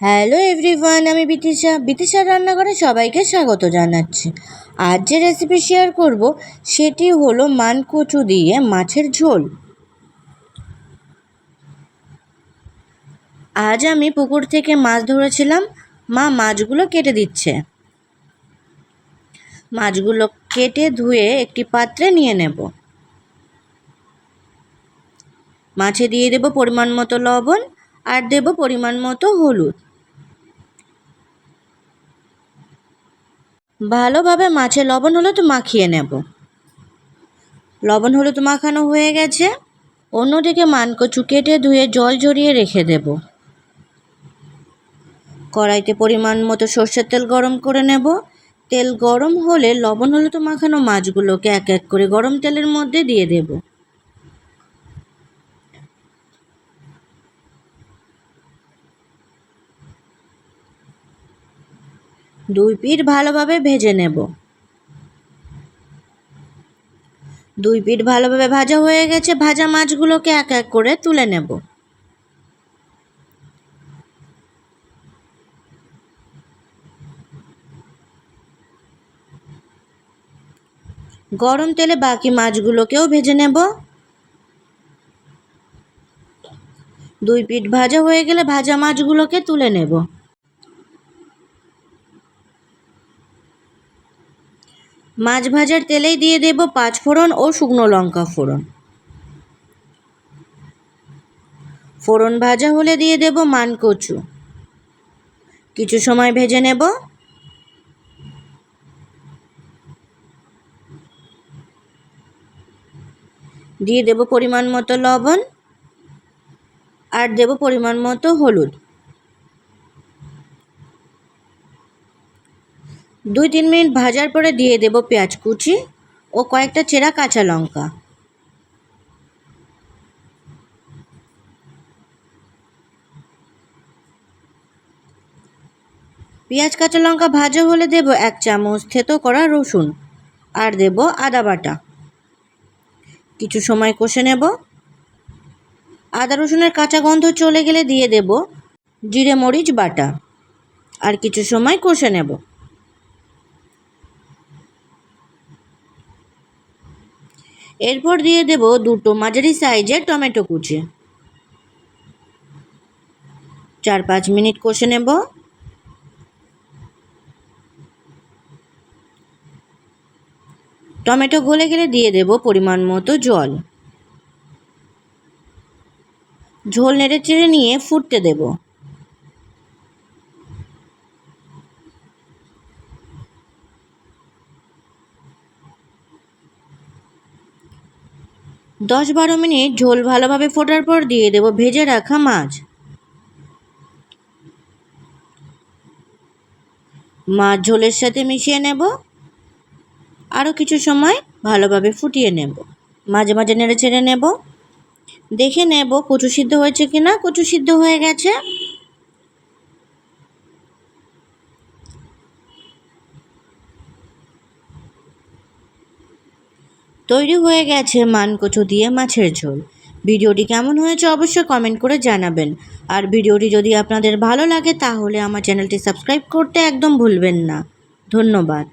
Hello everyone, আমি বিতিশার রান্নাঘরে সবাইকে স্বাগত জানাচ্ছি। আজ যে রেসিপি শেয়ার করব সেটি হলো মানকচু দিয়ে মাছের ঝোল। আজ আমি পুকুর থেকে মাছ ধরেছিলাম, মা মাছগুলো কেটে দিচ্ছে। মাছগুলো কেটে ধুয়ে একটি পাত্রে নিয়ে নেব। মাছে দিয়ে দেব পরিমাণ মতো লবণ আর দেব পরিমাণ মতো হলুদ। ভালোভাবে মাছে লবণ হলুদ মাখিয়ে নেব। লবণ হলুদ মাখানো হয়ে গেছে। অন্যদিকে মানকচু কেটে ধুয়ে জল ঝরিয়ে রেখে দেব। কড়াইতে পরিমাণ মতো সর্ষের তেল গরম করে নেব। তেল গরম হলে লবণ হলুদ মাখানো মাছগুলোকে এক এক করে গরম তেলের মধ্যে দিয়ে দেব। দুই পিঠ ভালোভাবে ভেজে নেব। দুই পিঠ ভালোভাবে ভাজা হয়ে গেছে। ভাজা মাছগুলোকে এক এক করে তুলে নেব। গরম তেলে বাকি মাছগুলোকেও ভেজে নেব। দুই পিঠ ভাজা হয়ে গেলে ভাজা মাছগুলোকে তুলে নেব। মাছ ভাজার তেলেই দিয়ে দেব 5 ফোড়ন ও শুকনো লঙ্কা ফোড়ন। ফোড়ন ভাজা হলে দিয়ে দেব মানকচু। কিছু সময় ভেজে নেব। দিয়ে দেব পরিমাণ মতো লবণ আর দেব পরিমাণ মতো হলুদ। 2-3 মিনিট ভাজার পরে দিয়ে দেব পেঁয়াজ কুচি ও কয়েকটা চেরা কাঁচা লঙ্কা। পেঁয়াজ কাঁচা লঙ্কা ভাজা হলে দেব 1 চামচ থেতো করা রসুন আর দেব আদা বাটা। কিছু সময় কষে নেব। আদা রসুনের কাঁচা গন্ধ চলে গেলে দিয়ে দেব জিরে মরিচ বাটা আর কিছু সময় কষে নেব। এরপর দিয়ে দেব 2টো মাঝারি সাইজের টমেটো কুচি। 4-5 মিনিট কষে নেব। টমেটো গলে গেলে দিয়ে দেব পরিমাণ মতো জল। ঝোল নেড়ে চেড়ে নিয়ে ফুটতে দেব। 10-12 মিনিট ঝোল ভালোভাবে ফোটার পর দিয়ে দেব ভেজে রাখা মাছ। মাছ ঝোলের সাথে মিশিয়ে নেব। আরও কিছু সময় ভালোভাবে ফুটিয়ে নেব। মাঝে মাঝে নেড়ে চেড়ে নেব। দেখে নেব কচু সিদ্ধ হয়েছে কিনা। কচু সিদ্ধ হয়ে গেছে। তৈরি হয়ে গেছে মানকচু দিয়ে মাছের ঝোল। ভিডিওটি কেমন হয়েছে অবশ্যই কমেন্ট করে জানাবেন। আর ভিডিওটি যদি আপনাদের ভালো লাগে তাহলে আমার চ্যানেলটি সাবস্ক্রাইব করতে একদম ভুলবেন না। ধন্যবাদ।